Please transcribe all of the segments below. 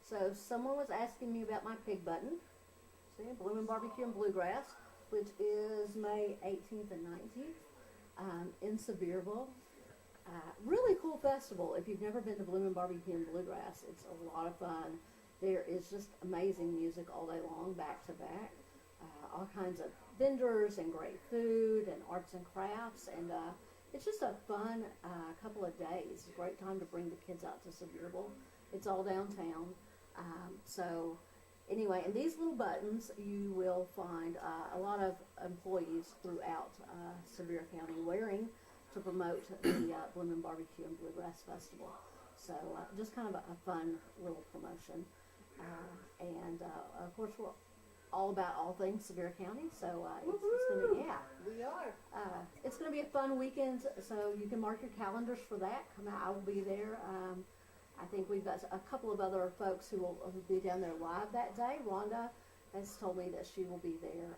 So someone was asking me about my pig button. See, Bloomin' Barbecue and Bluegrass, which is May 18th and 19th in Sevierville. Really cool festival. If you've never been to Bloomin' Barbecue and Bluegrass, it's a lot of fun. There is just amazing music all day long, back to back. All kinds of vendors and great food and arts and crafts, and it's just a fun couple of days. It's a great time to bring the kids out to Sevierville. It's all downtown. So anyway, in these little buttons, you will find a lot of employees throughout Sevier County wearing to promote the Bloomin' Barbecue and Bluegrass Festival. So just kind of a fun little promotion. And of course, we're all about all things Sevier County. So it's going to be, We are. it's going to be a fun weekend. So you can mark your calendars for that. Come out, I will be there. I think we've got a couple of other folks who will be down there live that day. Rhonda has told me that she will be there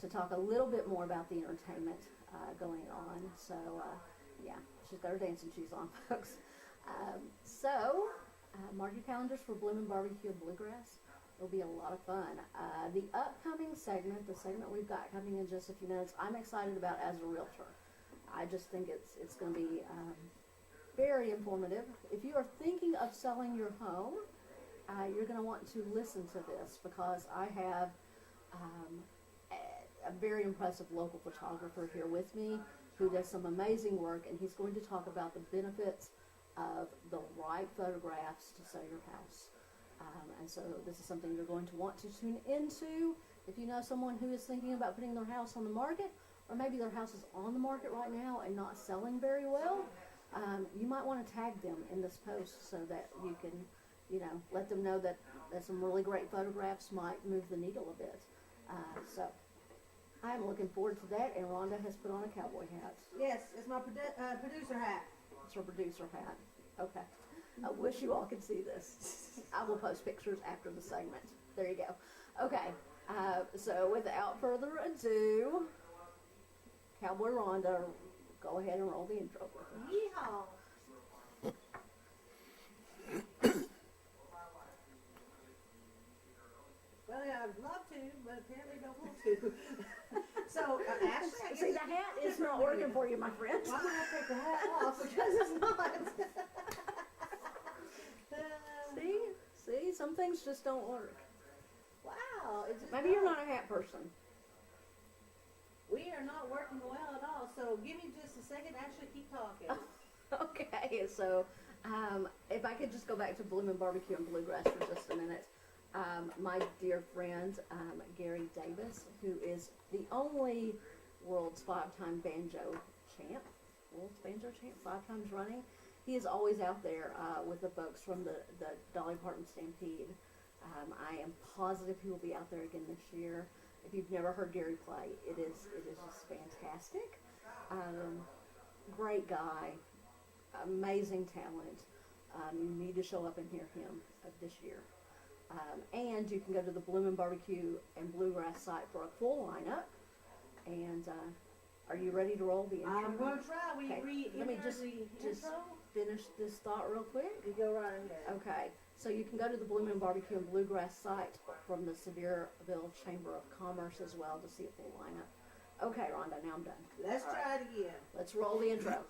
to talk a little bit more about the entertainment going on. So, yeah, she's got her dancing shoes on, folks. Mark your calendars for Bloomin' Barbecue and Bluegrass. It'll be a lot of fun. The upcoming segment, the segment we've got coming in just a few minutes, I'm excited about as a realtor. I just think it's going to be very informative. If you are thinking of selling your home, you're going to want to listen to this, because I have a very impressive local photographer here with me who does some amazing work, and he's going to talk about the benefits of the right photographs to sell your house. And so this is something you're going to want to tune into. If you know someone who is thinking about putting their house on the market, or maybe their house is on the market right now and not selling very well, you might want to tag them in this post so that you can, let them know that some really great photographs might move the needle a bit. So I'm looking forward to that, and Rhonda has put on a cowboy hat. Yes, it's my producer hat. It's her producer hat. Okay. I wish you all could see this. I will post pictures after the segment. There you go. Okay. So without further ado, Cowboy Rhonda, go ahead and roll the intro. Yeehaw. Well, yeah, I'd love to, but apparently don't want to. So, Ashley, I guess See, the hat is not working for you, my friend. Why don't I take the hat off? Because it's not. See, some things just don't work. Wow. Maybe you're not a hat person. We are not working well at all, so give me just a second. Actually, keep talking. Okay, so if I could just go back to Bloomin' Barbecue and Bluegrass for just a minute. My dear friend, Gary Davis, who is the only world's 5-time banjo champ, 5 times running. He is always out there with the folks from the Dolly Parton Stampede. I am positive he will be out there again this year. If you've never heard Gary play, it is just fantastic. Great guy, amazing talent. You need to show up and hear him this year. And you can go to the Bloomin' Barbecue and Bluegrass site for a full lineup. And are you ready to roll the intro? I'm going to try. Will you Let me just intro? finish this thought real quick. You go right ahead. Okay, so you can go to the Bloomin' Barbecue and Bluegrass site from the Sevierville Chamber of Commerce as well to see a full lineup. Okay, Rhonda, now I'm done. Let's try it again. Let's roll the intro.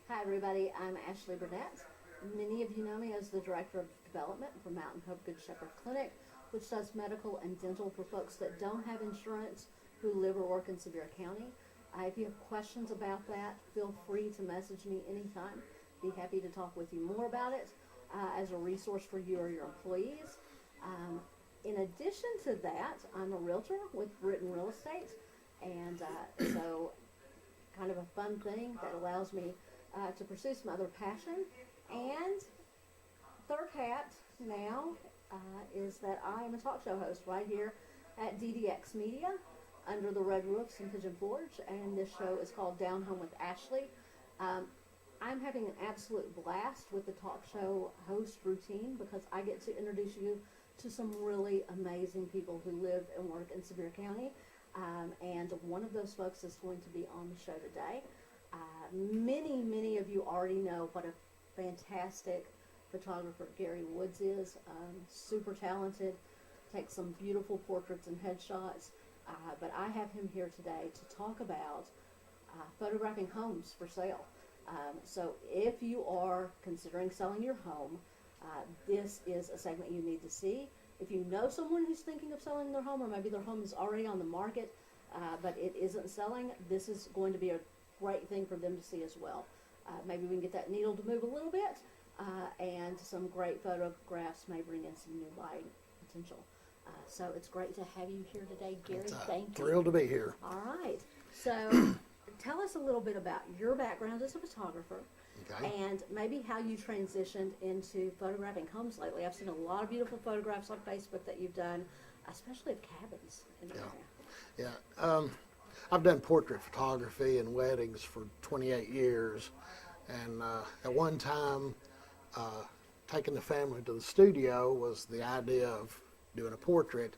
Hi everybody, I'm Ashley Burnett. Many of you know me as the Director of Development for Mountain Hope Good Shepherd Clinic, which does medical and dental for folks that don't have insurance who live or work in Sevier County. If you have questions about that, feel free to message me anytime. Be happy to talk with you more about it as a resource for you or your employees. In addition to that, I'm a realtor with Britton Real Estate, and so kind of a fun thing that allows me to pursue some other passion. And third hat now is that I am a talk show host right here at DDX Media under the Red Roofs in Pigeon Forge, and this show is called Down Home with Ashley. I'm having an absolute blast with the talk show host routine because I get to introduce you to some really amazing people who live and work in Sevier County. And one of those folks is going to be on the show today. Many of you already know what a fantastic photographer Gary Woods is. Super talented, takes some beautiful portraits and headshots. But I have him here today to talk about photographing homes for sale. So if you are considering selling your home, this is a segment you need to see. If you know someone who's thinking of selling their home, or maybe their home is already on the market, but it isn't selling, this is going to be a great thing for them to see as well. Maybe we can get that needle to move a little bit, and some great photographs may bring in some new buying potential. So it's great to have you here today, Gary. Thank you. Thrilled to be here. All right. So tell us a little bit about your background as a photographer. Okay. And maybe how you transitioned into photographing homes lately. I've seen a lot of beautiful photographs on Facebook that you've done, especially of cabins in the area. Yeah. I've done portrait photography and weddings for 28 years. And at one time, taking the family to the studio was the idea of doing a portrait.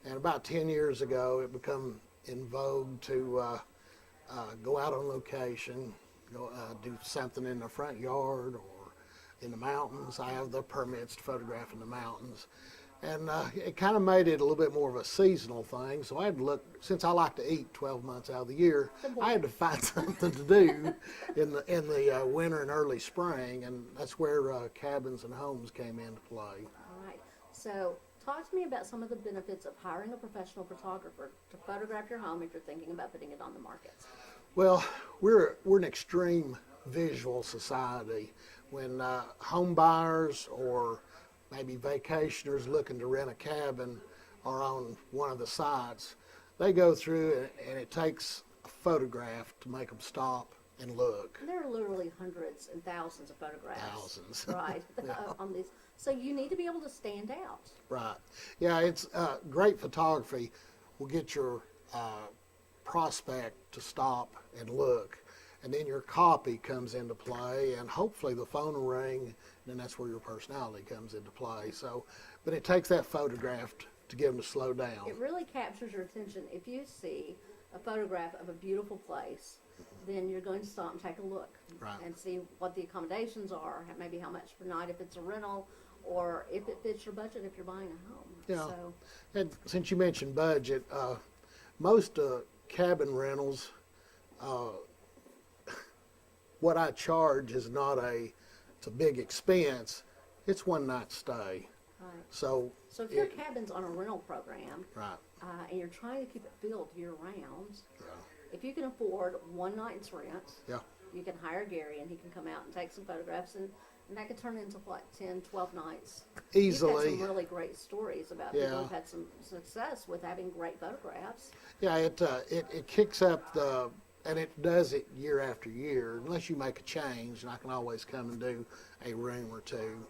And about 10 years ago, it became in vogue to go out on location, do something in the front yard or in the mountains. I have the permits to photograph in the mountains. And it kind of made it a little bit more of a seasonal thing. So I had to look, since I like to eat 12 months out of the year, I had to find something to do in the winter and early spring. And that's where cabins and homes came into play. All right. So talk to me about some of the benefits of hiring a professional photographer to photograph your home if you're thinking about putting it on the market. Well, we're an extreme visual society. When home buyers or maybe vacationers looking to rent a cabin are on one of the sites, they go through and it takes a photograph to make them stop and look. There are literally hundreds and thousands of photographs. Thousands. Right. Yeah. On these. So you need to be able to stand out. Right. Yeah, it's great photography will get your prospect to stop and look, and then your copy comes into play, and hopefully the phone will ring, and then that's where your personality comes into play. So, but it takes that photograph to get them to slow down. It really captures your attention. If you see a photograph of a beautiful place, then you're going to stop and take a look Right. and see what the accommodations are, maybe how much per night if it's a rental, or if it fits your budget if you're buying a home. Yeah. So, And since you mentioned budget, most cabin rentals, what I charge is not it's a big expense. It's one night stay. right. So, So if your cabin's on a rental program, right, and you're trying to keep it filled year round, yeah, if you can afford one night's rent, yeah, you can hire Gary and he can come out and take some photographs, and that could turn into what, 10, 12 nights? easily. You've had some really great stories about Yeah. people who've had some success with having great photographs. Yeah, it kicks up and it does it year after year, unless you make a change, and I can always come and do a room or two.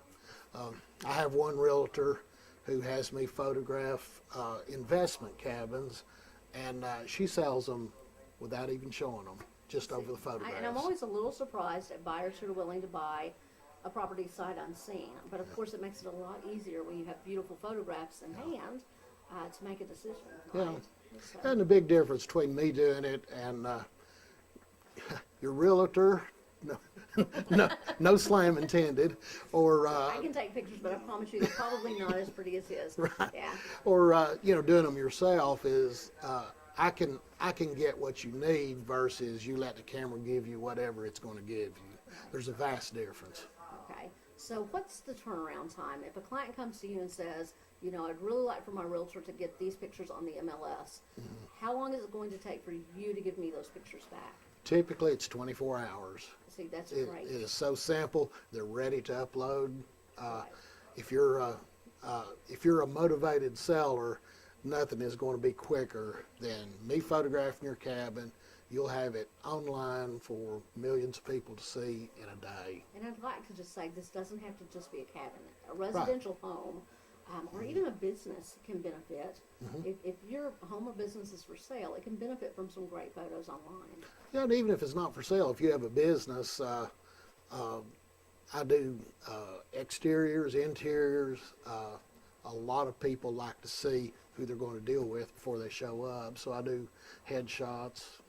I have one realtor who has me photograph investment cabins, and she sells them without even showing them, just over the photographs. And I'm always a little surprised at buyers who are willing to buy a property sight unseen. But of course, it makes it a lot easier when you have beautiful photographs in hand to make a decision. Yeah. Right? So, And the big difference between me doing it and your realtor, no slam intended, or I can take pictures, but I promise you they're probably not as pretty as his. Right. Yeah. or doing them yourself is I can get what you need versus you let the camera give you whatever it's going to give you. There's a vast difference. Okay. So what's the turnaround time? If a client comes to you and says, You know, I'd really like for my realtor to get these pictures on the MLS. How long is it going to take for you to give me those pictures back? Typically, it's 24 hours. See, that's It great. is so simple. They're ready to upload. Right. If you're a motivated seller, nothing is going to be quicker than me photographing your cabin. You'll have it online for millions of people to see in a day. And I'd like to just say this doesn't have to just be a cabin. A residential home or even a business can benefit. If your home or business is for sale, it can benefit from some great photos online. Yeah, and even if it's not for sale, if you have a business, I do exteriors, interiors. A lot of people like to see who they're going to deal with before they show up, so I do headshots.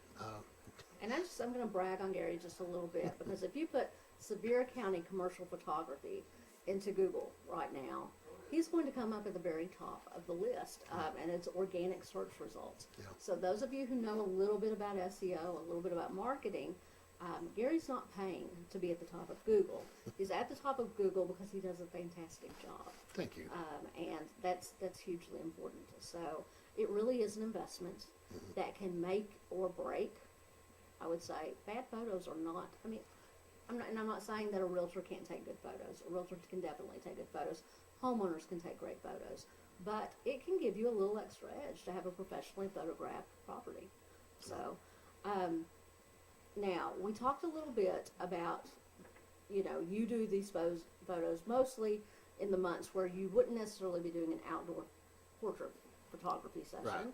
And I'm going to brag on Gary just a little bit because if you put Sevier County commercial photography into Google right now, he's going to come up at the very top of the list, and it's organic search results. Yeah. So those of you who know a little bit about SEO, a little bit about marketing, Gary's not paying to be at the top of Google. He's at the top of Google because he does a fantastic job, Thank you. and that's hugely important. So it really is an investment that can make or break. I would say bad photos are not. I mean, I'm not saying that a realtor can't take good photos. A realtor can definitely take good photos. Homeowners can take great photos, but it can give you a little extra edge to have a professionally photographed property. So, now we talked a little bit about, you know, you do these photos mostly in the months where you wouldn't necessarily be doing an outdoor portrait photography session. Right.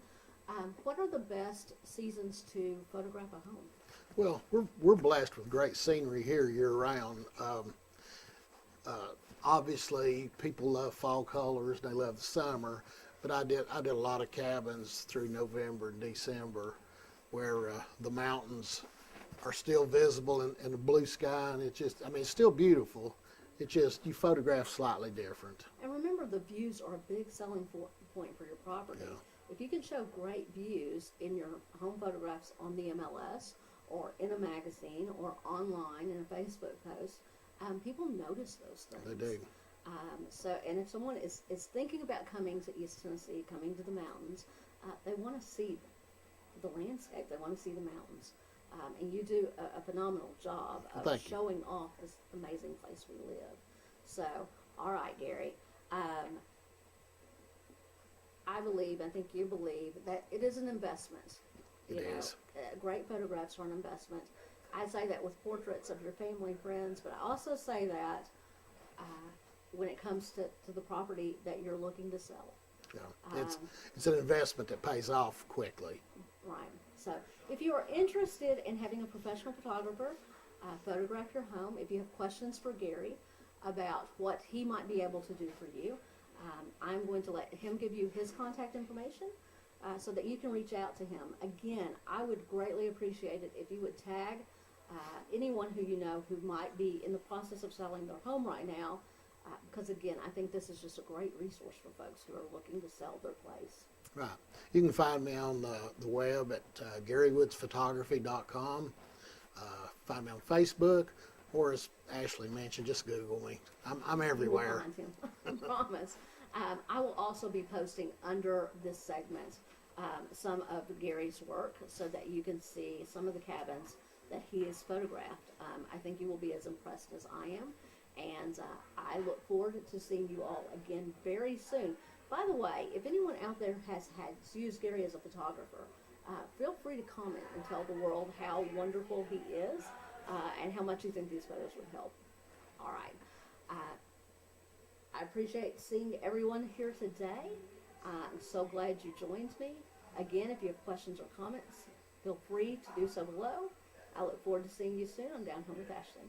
What are the best seasons to photograph a home? Well, we're blessed with great scenery here year round. Obviously, people love fall colors. They love the summer, but I did a lot of cabins through November and December, where the mountains are still visible in the blue sky, and it's still beautiful. It's just you photograph slightly different. And remember, the views are a big selling point for your property. Yeah. If you can show great views in your home photographs on the MLS or in a magazine or online in a Facebook post, people notice those things. They do. And if someone is thinking about coming to East Tennessee, coming to the mountains, they want to see the landscape. They want to see the mountains. And you do a phenomenal job of Thank you. showing off this amazing place we live. So, all right, Gary. I think you believe that it is an investment. It is. Great photographs are an investment. I say that with portraits of your family and friends, but I also say that when it comes to the property that you're looking to sell. Yeah. It's an investment that pays off quickly. Right. So if you are interested in having a professional photographer photograph your home, if you have questions for Gary about what he might be able to do for you, I'm going to let him give you his contact information so that you can reach out to him. Again, I would greatly appreciate it if you would tag anyone who you know who might be in the process of selling their home right now, because again, I think this is just a great resource for folks who are looking to sell their place. Right. You can find me on the web at GaryWoodsPhotography.com. Find me on Facebook, or as Ashley mentioned, just Google me. I'm everywhere. You will find him, I promise. I will also be posting under this segment some of Gary's work so that you can see some of the cabins that he has photographed. I think you will be as impressed as I am, and I look forward to seeing you all again very soon. By the way, if anyone out there has used Gary as a photographer, feel free to comment and tell the world how wonderful he is and how much you think these photos would help. All right. I appreciate seeing everyone here today. I'm so glad you joined me. Again, if you have questions or comments, feel free to do so below. I look forward to seeing you soon on Down Home with Ashley.